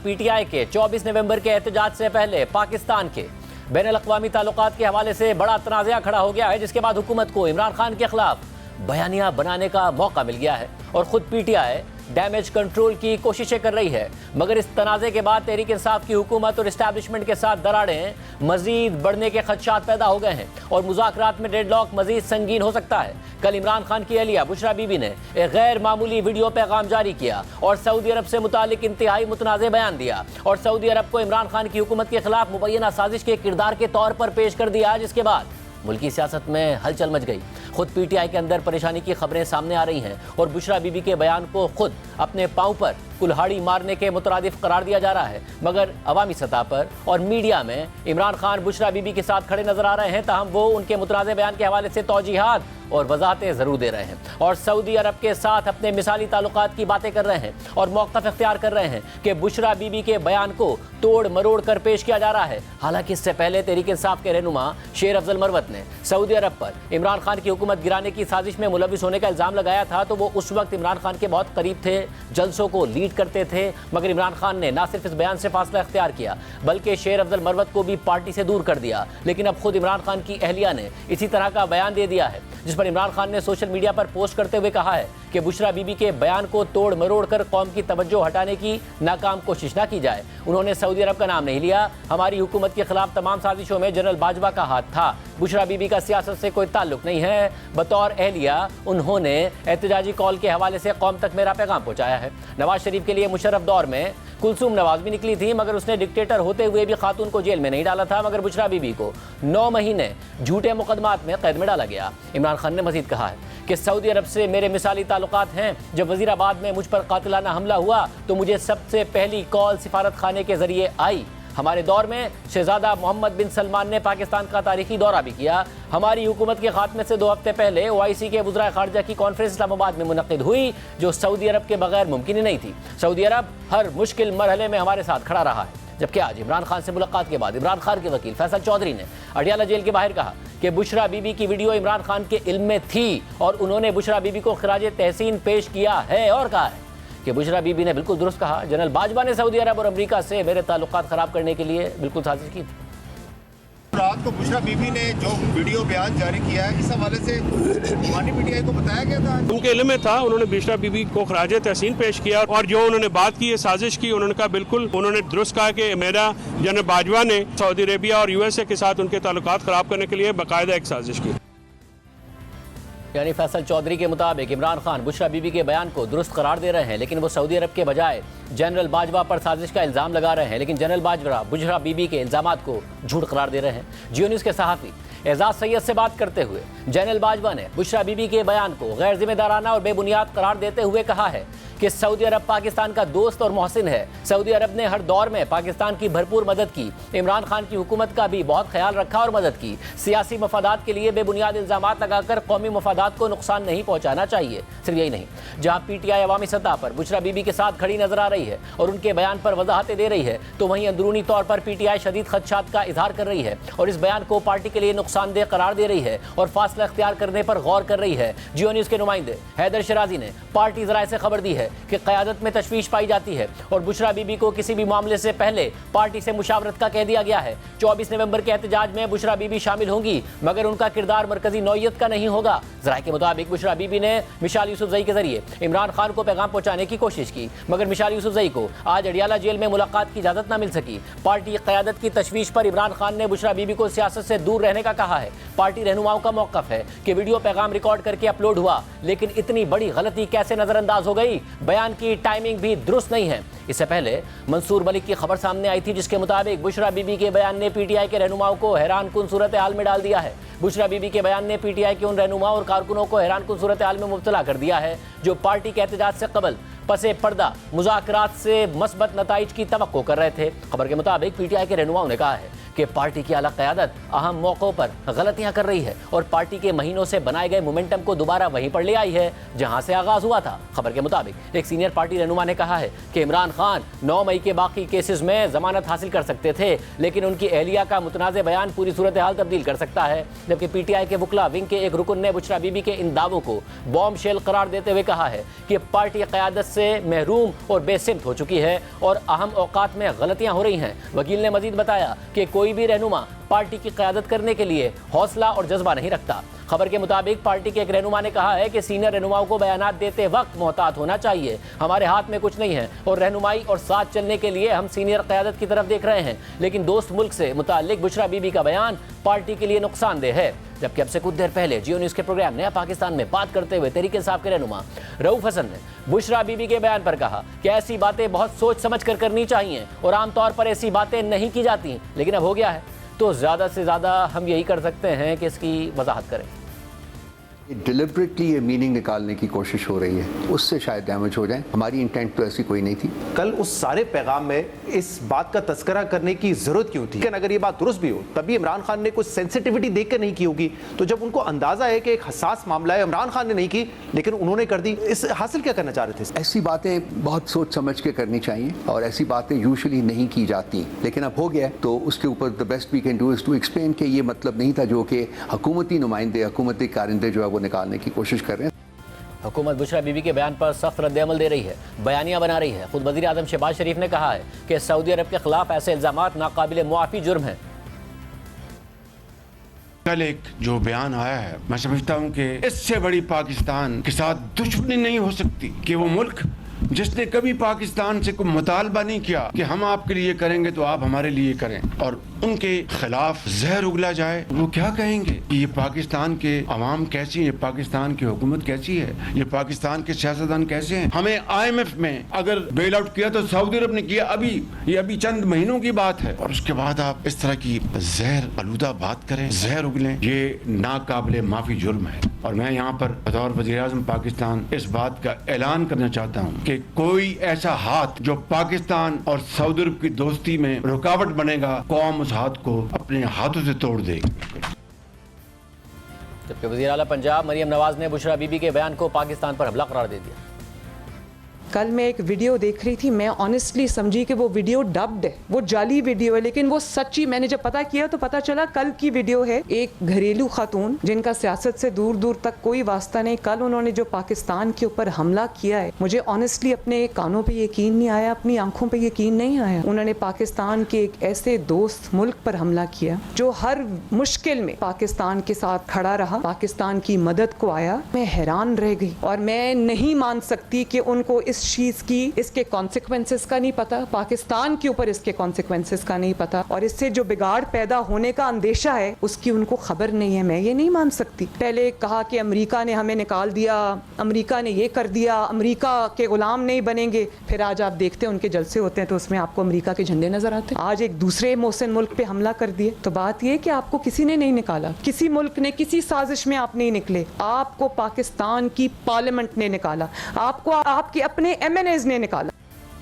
P T I के 24 नवंबर के एहतजाज से पहले पाकिस्तान के बैन अल-अक़वामी ताल्लुकात के हवाले से बड़ा तनाज़ा खड़ा हो गया है, जिसके बाद हुकूमत को इमरान खान के खिलाफ बयानिया बनाने का मौका मिल गया है और ख़ुद P T I damage control की कोशिशें कर रही है। मगर इस तनाज़े के बाद तहरीक इंसाफ की हुकूमत और इस्टेब्लिशमेंट के साथ दरारें मजीद बढ़ने के खदशात पैदा हो गए हैं और मुज़ाकरात में डेडलॉक मजीद संगीन हो सकता है। कल इमरान खान की अहलिया बुशरा बीबी ने एक गैर मामूली वीडियो पैगाम जारी किया और सऊदी अरब से मुतालिक इंतहाई मुतनाज़े बयान दिया और सऊदी अरब को इमरान खान की हुकूमत के खिलाफ मुबैना साजिश के किरदार के तौर पर पेश कर दिया, जिसके बाद मुल्की सियासत में हलचल मच गई। खुद पीटीआई के अंदर परेशानी की खबरें सामने आ रही हैं और बुशरा बीबी के बयान को खुद अपने पांव पर कुल्हाड़ी मारने के मुतरादिफ करार दिया जा रहा है। मगर अवामी सतह पर और मीडिया में इमरान खान बुशरा बीबी के साथ खड़े नजर आ रहे हैं, ताहम वो उनके मुतनाज़े बयान के हवाले से तौजीहात और वजाहतें ज़रूर दे रहे हैं और सऊदी अरब के साथ अपने मिसाली ताल्लुकात की बातें कर रहे हैं और मौक़िफ़ इख्तियार कर रहे हैं कि बुशरा बीबी के बयान को तोड़ मरोड़ कर पेश किया जा रहा है। हालांकि इससे पहले तहरीक इंसाफ के रहनुमा शेर अफजल मरवत ने सऊदी अरब पर इमरान खान की हुकूमत गिराने की साजिश में मुलविस होने का इल्ज़ाम लगाया था, तो वो उस वक्त इमरान खान के बहुत करीब थे, जलसों को लीड करते थे। मगर इमरान खान ने ना सिर्फ इस बयान से फासला इख्तियार किया बल्कि शेर अफजल मरवत को भी पार्टी से दूर कर दिया। लेकिन अब खुद इमरान खान की अहलिया ने इसी तरह का बयान दे दिया है, जिस पर इमरान खान ने सोशल मीडिया पर पोस्ट करते हुए कहा है कि बुशरा बीबी के बयान को तोड़ मरोड़ कर कौम की तवज्जो हटाने की नाकाम कोशिश ना की जाए। उन्होंने सऊदी अरब का नाम नहीं लिया। हमारी हुकूमत के खिलाफ तमाम साजिशों में जनरल बाजवा का हाथ था। बुशरा बीबी का सियासत से कोई ताल्लुक नहीं है। बतौर अहलिया उन्होंने एहतजाजी कॉल के हवाले से कौम तक मेरा पैगाम पहुंचाया है। नवाज शरीफ के लिए मुशर्रफ दौर में कुलसूम नवाज भी निकली थी, मगर उसने डिक्टेटर होते हुए भी खातून को जेल में नहीं डाला था। मगर बुशरा बीबी को 9 महीने झूठे मुकदमात में कैद में डाला गया। इमरान खान ने मजीद कहा है कि सऊदी अरब से मेरे मिसाली ताल्लुकात हैं। जब वजीराबाद में मुझ पर कातिलाना हमला हुआ तो मुझे सबसे पहली कॉल सिफारत खाने के जरिए आई। हमारे दौर में शहजादा मोहम्मद बिन सलमान ने पाकिस्तान का तारीखी दौरा भी किया। हमारी हुकूमत के खात्मे से 2 हफ्ते पहले OIC के वज़राए ख़ारजा की कॉन्फ्रेंस इस्लामाबाद में मुनक़िद हुई, जो सऊदी अरब के बगैर मुमकिन ही नहीं थी। सऊदी अरब हर मुश्किल मरहले में हमारे साथ खड़ा रहा है। जबकि आज इमरान खान से मुलाकात के बाद इमरान खान के वकील फैसल चौधरी ने अडियाला जेल के बाहर कहा कि बुशरा बीबी की वीडियो इमरान खान के इल्म में थी और उन्होंने बुशरा बीबी को खिराज तहसीन पेश किया है और कहा है कि बुशरा बीबी ने बिल्कुल दुरुस्त कहा। जनरल बाजवा ने सऊदी अरब और अमेरिका से मेरे ताल्लुकात ख़राब करने के लिए बिल्कुल साजिश की थी। रात को बुशरा बीबी ने जो वीडियो बयान जारी किया है, इस हवाले से हमारी पीटीआई को बताया गया था, उनके इल्म में था। उन्होंने बुशरा बीबी को खराज तहसीन पेश किया और जो उन्होंने बात की है, साजिश की, उन्होंने कहा बिल्कुल उन्होंने दुरुस्त कहा कि मेरा जनरल बाजवा ने सऊदी अरेबिया और USA के साथ उनके ताल्लुकात ख़राब करने के लिए बाकायदा एक साजिश की। यानी फैसल चौधरी के मुताबिक इमरान खान बुशरा बीबी के बयान को दुरुस्त करार दे रहे हैं, लेकिन वो सऊदी अरब के बजाय जनरल बाजवा पर साजिश का इल्ज़ाम लगा रहे हैं। लेकिन जनरल बाजवा बुशरा बीबी के इल्ज़ामात को झूठ करार दे रहे हैं। जियो न्यूज़ के सहाफ़ी एजाज सैयद से बात करते हुए जनरल बाजवा ने बुशरा बीबी के बयान को गैर जिम्मेदाराना और बेबुनियाद करार देते हुए कहा है कि सऊदी अरब पाकिस्तान का दोस्त और मोहसिन है। सऊदी अरब ने हर दौर में पाकिस्तान की भरपूर मदद की। इमरान खान की हुकूमत का भी बहुत ख्याल रखा और मदद की। सियासी मफादात के लिए बेबुनियाद इल्ज़ामात लगाकर कौमी मफादात को नुकसान नहीं पहुँचाना चाहिए। सिर्फ यही नहीं, जहाँ PTI अवामी सतह पर बुशरा बीबी के साथ खड़ी नजर आ रही है और उनके बयान पर वजाहतें दे रही है, तो वहीं अंदरूनी तौर पर PTI शदीद खदशात का इजहार कर रही है और इस बयान को पार्टी के लिए नुकसानदेह करार दे रही है और फासला इख्तियार करने पर गौर कर रही है। जियो न्यूज़ के नुमाइंदे हैदर शराजी ने पार्टी ज़राए से खबर दी है कि क़यादत में तशवीश पाई जाती है और बुशरा बीबी को किसी भी मामले से पहले पार्टी से मुशावरत का कह दिया गया है। 24 नवंबर के एहतजाज में बुशरा बीबी शामिल होंगी, मगर उनका किरदार मरकजी नौइयत का नहीं होगा। ज़राए के मुताबिक बुशरा बीबी ने मिशाल यूसुफजई के जरिए इमरान खान को पैगाम पहुंचाने की कोशिश की, मगर मिशाल यूसुफजई को आज अडियाला जेल में मुलाकात की इजाजत न मिल सकी। पार्टी क़यादत की तशवीश पर इमरान खान ने बुशरा बीबी को सियासत से दूर रहने का कहा है। पार्टी रहनुमाओं का मौक़िफ़ है कि वीडियो पैगाम रिकॉर्ड करके अपलोड हुआ, लेकिन इतनी बड़ी गलती कैसे नजरअंदाज हो गई? बयान की टाइमिंग भी दुरुस्त नहीं है। इससे पहले मंसूर मलिक की खबर सामने आई थी, जिसके मुताबिक बुशरा बीबी के बयान ने PTI के रहनुमाओं को हैरान कुन सूरत हाल में डाल दिया है। बुशरा बीबी के बयान ने PTI के उन रहनुमाओं और कारकुनों को हैरान कुन सूरत हाल में मुब्तला कर दिया है जो पार्टी के एहतजाज से कबल पसे पर्दा मुज़ाकरात से मस्बत नताइज की तवक्को कर रहे थे। खबर के मुताबिक PTI के रहनुमाओं ने कहा है کہ پارٹی کی اعلیٰ قیادت اہم موقعوں پر غلطیاں کر رہی ہے اور پارٹی کے مہینوں سے بنائے گئے مومنٹم کو دوبارہ وہیں پر لے آئی ہے جہاں سے آغاز ہوا تھا۔ خبر کے مطابق ایک سینئر پارٹی رہنما نے کہا ہے کہ عمران خان 9 مئی کے باقی کیسز میں ضمانت حاصل کر سکتے تھے، لیکن ان کی اہلیہ کا متنازع بیان پوری صورتحال تبدیل کر سکتا ہے، جبکہ پی ٹی آئی کے وکلا ونگ کے ایک رکن نے بشرا بی بی کے ان دعووں کو بوم شیل قرار دیتے ہوئے کہا ہے کہ پارٹی قیادت سے محروم اور بے سمت ہو چکی ہے اور اہم اوقات میں غلطیاں ہو رہی ہیں۔ وکیل نے مزید بتایا کہ کوئی بھی رہنما پارٹی کی قیادت کرنے کے لیے حوصلہ اور جذبہ نہیں رکھتا۔ خبر کے مطابق پارٹی کے ایک رہنما نے کہا ہے کہ سینئر رہنماؤں کو بیانات دیتے وقت محتاط ہونا چاہیے، ہمارے ہاتھ میں کچھ نہیں ہے اور رہنمائی اور ساتھ چلنے کے لیے ہم سینئر قیادت کی طرف دیکھ رہے ہیں، لیکن دوست ملک سے متعلق بشرا بی بی کا بیان پارٹی کے لیے نقصان دہ ہے۔ جبکہ اب سے کچھ دیر پہلے جیو نیوز کے پروگرام نیا پاکستان میں بات کرتے ہوئے تحریک انصاف کے رہنما رؤوف حسن نے بشرا بی بی کے بیان پر کہا کہ ایسی باتیں بہت سوچ سمجھ کر کرنی چاہیے اور عام طور پر ایسی باتیں نہیں کی جاتی، لیکن اب ہو گیا ہے تو زیادہ سے زیادہ ہم یہی کر سکتے ہیں کہ اس کی وضاحت کریں۔ ڈیلیبریٹلی یہ میننگ نکالنے کی کوشش ہو رہی ہے، اس سے شاید ڈیمیج ہو جائیں، ہماری انٹینٹ تو ایسی کوئی نہیں تھی۔ کل اس سارے پیغام میں اس بات کا تذکرہ کرنے کی ضرورت کیوں تھی؟ لیکن اگر یہ بات درست بھی ہو تبھی عمران خان نے کچھ سینسٹیوٹی دیکھ کر نہیں کی ہوگی، تو جب ان کو اندازہ ہے کہ ایک حساس معاملہ ہے، عمران خان نے نہیں کی لیکن انہوں نے کر دی، اس حاصل کیا کرنا چاہ رہے تھے؟ ایسی باتیں بہت سوچ سمجھ کے کرنی چاہیے اور ایسی باتیں یوزلی نہیں کی جاتی، لیکن اب ہو گیا تو اس کے اوپر the best we can do is to explain کہ یہ مطلب نہیں تھا جو کہ حکومتی نمائندے، حکومتی کارندے جو ہے وہ نکالنے کی کوشش کر رہے ہیں۔ حکومت بشرا بی بی کے بیان پر سخت رد عمل دے رہی ہے، بیانیہ بنا رہی ہے۔ خود وزیر اعظم شہباز شریف نے کہا ہے کہ سعودی عرب کے خلاف ایسے الزامات ناقابل معافی جرم ہیں۔ کل ایک جو بیان آیا ہے، میں سمجھتا ہوں کہ اس سے بڑی پاکستان کے ساتھ دشمنی نہیں ہو سکتی کہ وہ ملک جس نے کبھی پاکستان سے کوئی مطالبہ نہیں کیا کہ ہم آپ کے لیے کریں گے تو آپ ہمارے لیے کریں، اور ان کے خلاف زہر اگلا جائے، وہ کیا کہیں گے کہ یہ پاکستان کے عوام کیسی ہے، پاکستان کی حکومت کیسی ہے، یہ پاکستان کے سیاستدان کیسے ہیں۔ ہمیں IMF میں اگر بیل آؤٹ کیا تو سعودی عرب نے کیا، یہ ابھی چند مہینوں کی بات ہے، اور اس کے بعد آپ اس طرح کی زہر آلودہ بات کریں، زہر اگلیں، یہ ناقابل معافی جرم ہے۔ اور میں یہاں پر بطور وزیر اعظم پاکستان اس بات کا اعلان کرنا چاہتا ہوں کہ کوئی ایسا ہاتھ جو پاکستان اور سعودی عرب کی دوستی میں رکاوٹ بنے گا، قوم اس ہاتھ کو اپنے ہاتھوں سے توڑ دے گی۔ جبکہ وزیر اعلیٰ پنجاب مریم نواز نے بشرا بی بی کے بیان کو پاکستان پر حملہ قرار دے دیا۔ کل میں ایک ویڈیو دیکھ رہی تھی، میں آنیسٹلی سمجھی کہ وہ ویڈیو ڈبڈ ہے، وہ جعلی ویڈیو ہے، لیکن وہ سچی، میں نے جب پتا کیا تو پتا چلا کل کی ویڈیو ہے۔ ایک گھریلو خاتون جن کا سیاست سے دور دور تک کوئی واسطہ نہیں، کل انہوں نے جو پاکستان کے اوپر حملہ کیا ہے، مجھے آنیسٹلی اپنے کانوں پہ یقین نہیں آیا، اپنی آنکھوں پہ یقین نہیں آیا۔ انہوں نے پاکستان کے ایک ایسے دوست ملک پر حملہ کیا جو ہر مشکل میں پاکستان کے ساتھ کھڑا رہا، پاکستان کی مدد کو آیا۔ میں حیران رہ گئی اور میں نہیں مان سکتی کہ ان کو اس چیز کی، اس کے کانسیکوینسز کا نہیں پتا، پاکستان کے اوپر اس کے کانسیکوینسز کا نہیں پتا، اور اس سے جو بگاڑ پیدا ہونے کا اندیشہ ہے اس کی ان کو خبر نہیں ہے۔ میں یہ نہیں مان سکتی۔ پہلے کہا کہ امریکہ نے ہمیں نکال دیا، امریکہ نے یہ کر دیا، امریکہ کے غلام نہیں بنیں گے، پھر آج آپ دیکھتے ہیں ان کے جلسے ہوتے ہیں تو اس میں آپ کو امریکہ کے جھنڈے نظر آتے ہیں۔ آج ایک دوسرے محسن ملک پہ حملہ کر دیے، تو بات یہ کہ آپ کو کسی نے نہیں نکالا، کسی ملک نے، کسی سازش میں آپ نہیں نکلے، آپ کو پاکستان کی پارلیمنٹ نے نکالا، آپ کو آپ کے اپنے MNAs نے نکالا۔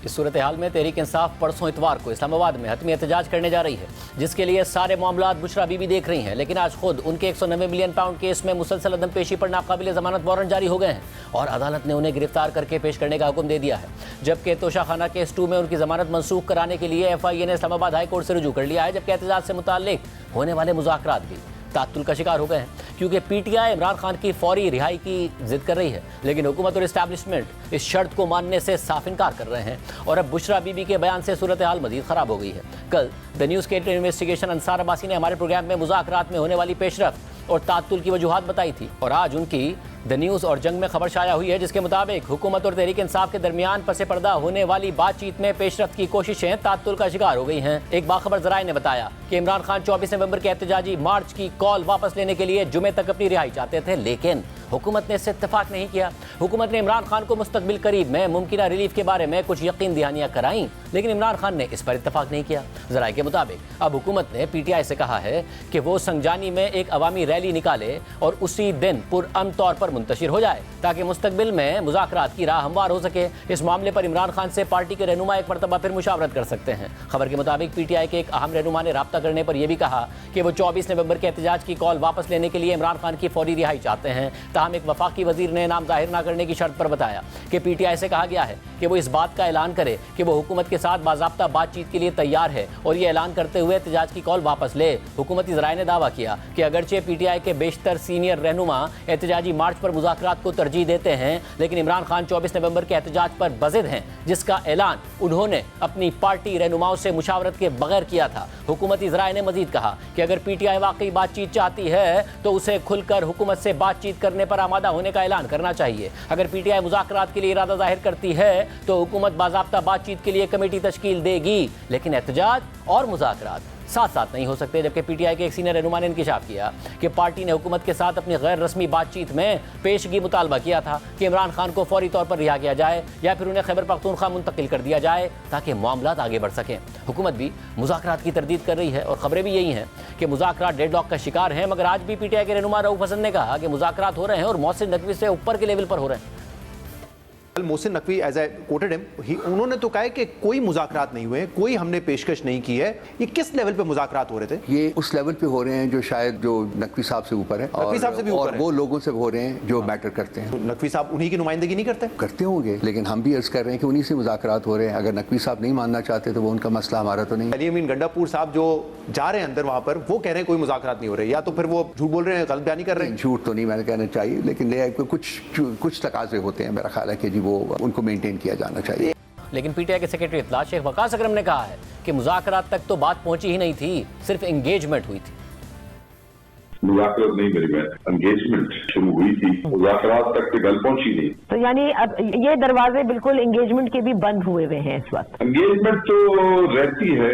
اس صورتحال میں تحریک انصاف پرسوں اتوار کو اسلام آباد میں حتمی احتجاج کرنے جا رہی ہے، جس کے لیے سارے معاملات بشرا بی بی دیکھ رہی ہیں، لیکن آج خود ان کے 190 ملین پاؤنڈ کیس میں مسلسل عدم پیشی پر ناقابل ضمانت وارنٹ جاری ہو گئے ہیں اور عدالت نے انہیں گرفتار کر کے پیش کرنے کا حکم دے دیا ہے، جبکہ توشہ خانہ کیس 2 میں ان کی ضمانت منسوخ کرانے کے لیے FIA نے اسلام آباد ہائی کورٹ سے رجوع کر لیا ہے، جبکہ احتجاج سے متعلق ہونے والے مذاکرات بھی تعطل کا شکار ہو گئے ہیں، کیونکہ PTI عمران خان کی فوری رہائی کی ضد کر رہی ہے، لیکن حکومت اور اسٹیبلشمنٹ اس شرط کو ماننے سے صاف انکار کر رہے ہیں، اور اب بشرا بی بی کے بیان سے صورتحال مزید خراب ہو گئی ہے۔ کل دی نیوز کے انویسٹیگیشن انصار عباسی نے ہمارے پروگرام میں مذاکرات میں ہونے والی پیش رفت اور تعطل کی وجوہات بتائی تھی، اور آج ان کی دی نیوز اور جنگ میں خبر شائع ہوئی ہے، جس کے مطابق حکومت اور تحریک انصاف کے درمیان پس پردہ ہونے والی بات چیت میں پیش رفت کی کوششیں تعطل کا شکار ہو گئی ہیں۔ ایک باخبر ذرائع نے بتایا کہ عمران خان 24 نومبر کے احتجاجی مارچ کی کال واپس لینے کے لیے جمعے تک اپنی رہائی چاہتے تھے، لیکن हुकूमत ने इससे इत्तेफाक नहीं किया। हुकूमत ने इमरान खान को मुस्तकबिल करीब में मुमकिन रिलीफ के बारे में कुछ यकीन दहानियाँ कराईं, लेकिन इमरान खान ने इस पर इत्तेफाक नहीं किया। ज़राए के मुताबिक अब हुकूमत ने PTI से कहा है कि वो संजानी में एक अवामी रैली निकाले और उसी दिन पुरअमन तौर पर मुंतशिर हो जाए ताकि मुस्तकबिल में मुज़ाकरात की राह हमवार हो सके। इस मामले पर इमरान खान से पार्टी के रहनुमा एक मरतबा फिर मुशावरत कर सकते हैं। खबर के मुताबिक PTI के एक अहम रहनुमा ने राब्ता करने पर यह भी कहा कि वो 24 नवंबर के एहतजाज की कॉल वापस लेने के लिए इमरान खान की फौरी रिहाई चाहते हैं। ताहम एक वफाकी वजीर ने नाम जाहिर न करने की शर्त पर बताया कि PTI से कहा गया है कि वो इस बात का ऐलान करे कि वो हुकूमत के साथ बाज़ाब्ता बातचीत के लिए तैयार है और ये ऐलान करते हुए एहतजाज की कॉल वापस ले। हुकूमती ज़राए ने दावा किया कि अगरचे PTI के बेशतर सीनियर रहनुमा एहतजाजी मार्च पर मुज़ाकरात को तरजीह देते हैं, लेकिन इमरान खान 24 नवंबर के एहतजाज पर बज़िद हैं, जिसका ऐलान उन्होंने अपनी पार्टी रहनुमाओं से मुशावरत के बगैर किया था। हुकूमती ज़राए ने मजीद कहा कि अगर PTI वाकई बातचीत चाहती है तो उसे खुलकर हुकूमत से बातचीत करने पर आमादा होने का ऐलान करना चाहिए। अगर PTI मुज़ाकरात के लिए इरादा जाहिर करती है तो हुकूमत बाज़ाब्ता बातचीत के लिए कमेटी तश्कील देगी, लेकिन एहतजाज और मुज़ाकरात साथ साथ नहीं हो सकते। जबकि PTI के एक सीनियर रहनुमा ने इंकिशाफ किया कि पार्टी ने हुकूमत के साथ अपनी गैर रस्मी बातचीत में पेशगी मुतालबा किया था कि इमरान खान को फौरी तौर पर रिहा किया जाए या फिर उन्हें खैबर पख्तूनख्वा मुंतकिल कर दिया जाए ताकि मामलात आगे बढ़ सकें। हुकूमत भी मुज़ाकरात की तरदीद कर रही है और ख़बरें भी यही हैं कि मुज़ाकरात डेडलॉक का शिकार हैं, मगर आज भी PTI के रहनुमा रऊफ हसन ने कहा कि मुज़ाकरात हो रहे हैं और मोहसिन नकवी से ऊपर के लेवल पर हो रहे हैं। Mohsin Naqvi as I quoted him, उन्होंने तो कहा है कि कोई मुज़ाकरात नहीं हुए, कोई हमने पेशकश नहीं की है। ये किस लेवल पे मुज़ाकरात हो रहे थे? ये उस लेवल पे हो रहे हैं जो शायद जो नकवी साहब से ऊपर है और वो लोगों से हो रहे हैं जो मैटर करते हैं। नकवी साहब उन्हीं की नुमाइंदगी नहीं करते होंगे, लेकिन हम भी अर्ज कर रहे हैं कि उन्हीं से मुज़ाकरात हो रहे हैं। अगर नकवी साहब नहीं मानना चाहते तो वो उनका मसला, हमारा तो नहीं। अली अमीन गंडापुर साहब जो जा रहे हैं अंदर वहाँ पर, वो कह रहे हैं कोई मुज़ाकरात नहीं हो रहे, या तो फिर वो झूठ बोल रहे हैं, गलत बयानी कर रहे हैं। झूठ तो नहीं मैंने कहना चाहिए, लेकिन कुछ तकाजे होते हैं, मेरा ख्याल है कि जी वो उनको मेंटेन किया जाना चाहिए। लेकिन PTI के सेक्रेटरी इत्तलात शेख वकास अकरम ने कहा है कि मुज़ाकरात तक तो बात पहुंची ही नहीं थी, सिर्फ एंगेजमेंट हुई थी। मुज़ाकरात नहीं मेरी बात, एंगेजमेंट शुरू हुई थी, मुज़ाकरात तक की गल पहुंची नहीं। तो यानी अब ये दरवाजे बिल्कुल एंगेजमेंट के भी बंद हुए हुए हैं इस वक्त। एंगेजमेंट तो रहती है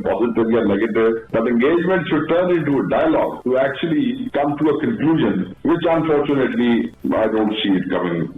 पॉजिटिव या negative, but engagement should turn into a dialogue to actually come to a conclusion, which unfortunately I don't see it coming.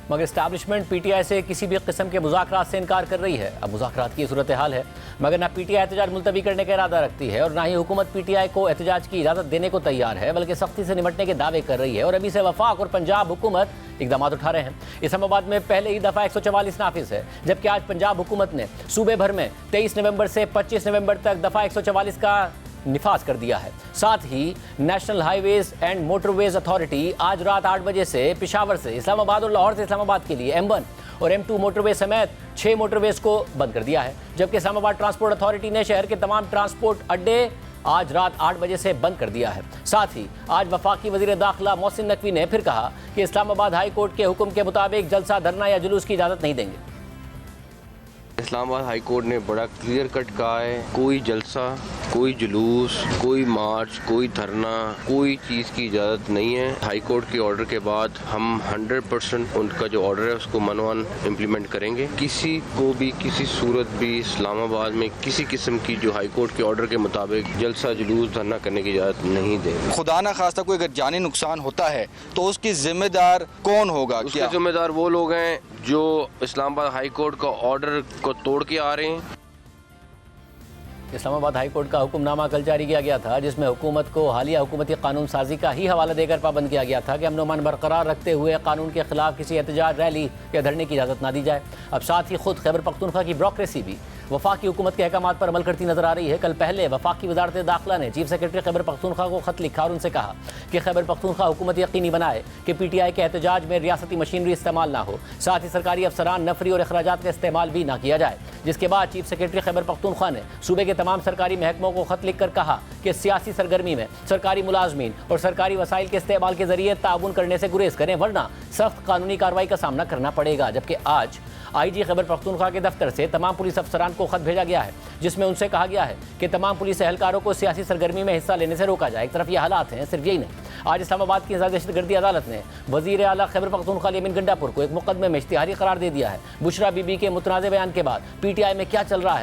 मगर इस्टेब्लिशमेंट PTI से किसी भी किस्म के मुज़ाकरात से इनकार कर रही है। अब मुज़ाकरात की सूरत हाल है, मगर ना PTI एहतजाज मुलतवी करने का इरादा रखती है और ना ही हुकूमत PTI को एहतजाज की इजाज़त देने को तैयार है, बल्कि सख्ती से निपटने के दावे कर रही है। और अभी से वफाक और पंजाब हुकूमत इकदाम उठा रहे हैं। इस्लामाबाद में पहले ही दफ़ा 144 नाफिज है, जबकि आज पंजाब हुकूमत ने सूबे भर में 23 नवंबर से 25 नवंबर तक दफ़ा 144 का निफाज कर दिया है। साथ ही national highways and motorways authority आज रात 8 बजे से पेशावर से इस्लामाबाद और लाहौर से इस्लामाबाद के लिए M1 और M2 मोटरवे समेत 6 मोटरवेज को बंद कर दिया है। जबकि इस्लामाबाद ट्रांसपोर्ट अथॉरिटी ने शहर के तमाम ट्रांसपोर्ट अड्डे आज रात 8 बजे से बंद कर दिया है। साथ ही आज वफाकी वजीर दाखिला मोहसिन नकवी ने फिर कहा कि इस्लामाबाद हाई कोर्ट के हुक्म के मुताबिक जलसा, धरना या जुलूस की इजाज़त नहीं देंगे। इस्लामाबाद हाई कोर्ट ने बड़ा क्लियर कट कहा है, कोई जलसा, कोई जुलूस, कोई मार्च, कोई धरना, कोई चीज़ की इजाज़त नहीं है। हाई कोर्ट के ऑर्डर के बाद हम 100% उनका जो ऑर्डर है उसको मनवन इम्प्लीमेंट करेंगे। किसी को भी किसी सूरत भी इस्लामाबाद में किसी किस्म की जो हाई कोर्ट के ऑर्डर के मुताबिक जलसा, जुलूस, धरना करने की इजाज़त नहीं देंगे। खुदा ना खास्ता कोई अगर जानी नुकसान होता है तो उसकी जिम्मेदार कौन होगा? उसके जिम्मेदार वो लोग हैं जो इस्लामाबाद हाई कोर्ट का ऑर्डर को तोड़ के आ रहे हैं। इस्लामाबाद हाई कोर्ट का हुक्मनामा कल जारी किया गया था, जिसमें हुकूमत को हालिया हुकूमती कानून साजी का ही हवाला देकर पाबंद किया गया था कि अमन अमान बरकरार रखते हुए कानून के खिलाफ किसी एहतजाज, रैली या धरने की इजाज़त ना दी जाए। अब साथ ही खुद खैबर पख्तूनख्वा की ब्यूरोक्रेसी भी वफाकी हुकूमत के अहकामात पर अमल करती नजर आ रही है। कल पहले वफाकी वजारत दाखिला ने चीफ सेक्रेटरी खैबर पख्तूनख्वा को खत लिखा और उनसे कहा कि खैबर पख्तूनख्वा हुकूमत यकीनी बनाए कि PTI के एहतजाज में रियासती मशीनरी इस्तेमाल ना हो, साथ ही सरकारी अफसरान, नफरी और अखराजात का इस्तेमाल भी ना किया जाए। जिसके बाद चीफ सेक्रेटरी खैबर पख्तूनख्वा ने सूबे के तमाम सरकारी महकमों को खत लिख कर कहा कि सियासी सरगर्मी में सरकारी मुलाजमीन और सरकारी वसाइल के इस्तेमाल के जरिए ताउन करने से गुरेज करें, वरना सख्त कानूनी कार्रवाई का सामना करना पड़ेगा। जबकि आज IG खैबर पख्तूनख्वा के दफ्तर से तमाम पुलिस अफसरान को खत भेजा गया है, जिसमें उनसे कहा गया है कि तमाम पुलिस एहलकारों को सियासी सरगर्मी में हिस्सा लेने से रोका जाए। एक तरफ ये हालात हैं, सिर्फ यही नहीं, आज इस्लामाबाद की दहशतगर्दी अदालत ने वजीर आला खैबर पख्तूनख्वा अली अमीन गंडापुर को एक मुकदमे में इश्तिहारी करार दे दिया है। बुशरा बीबी के मुतनाज़ बयान के बाद PTI में क्या चल रहा है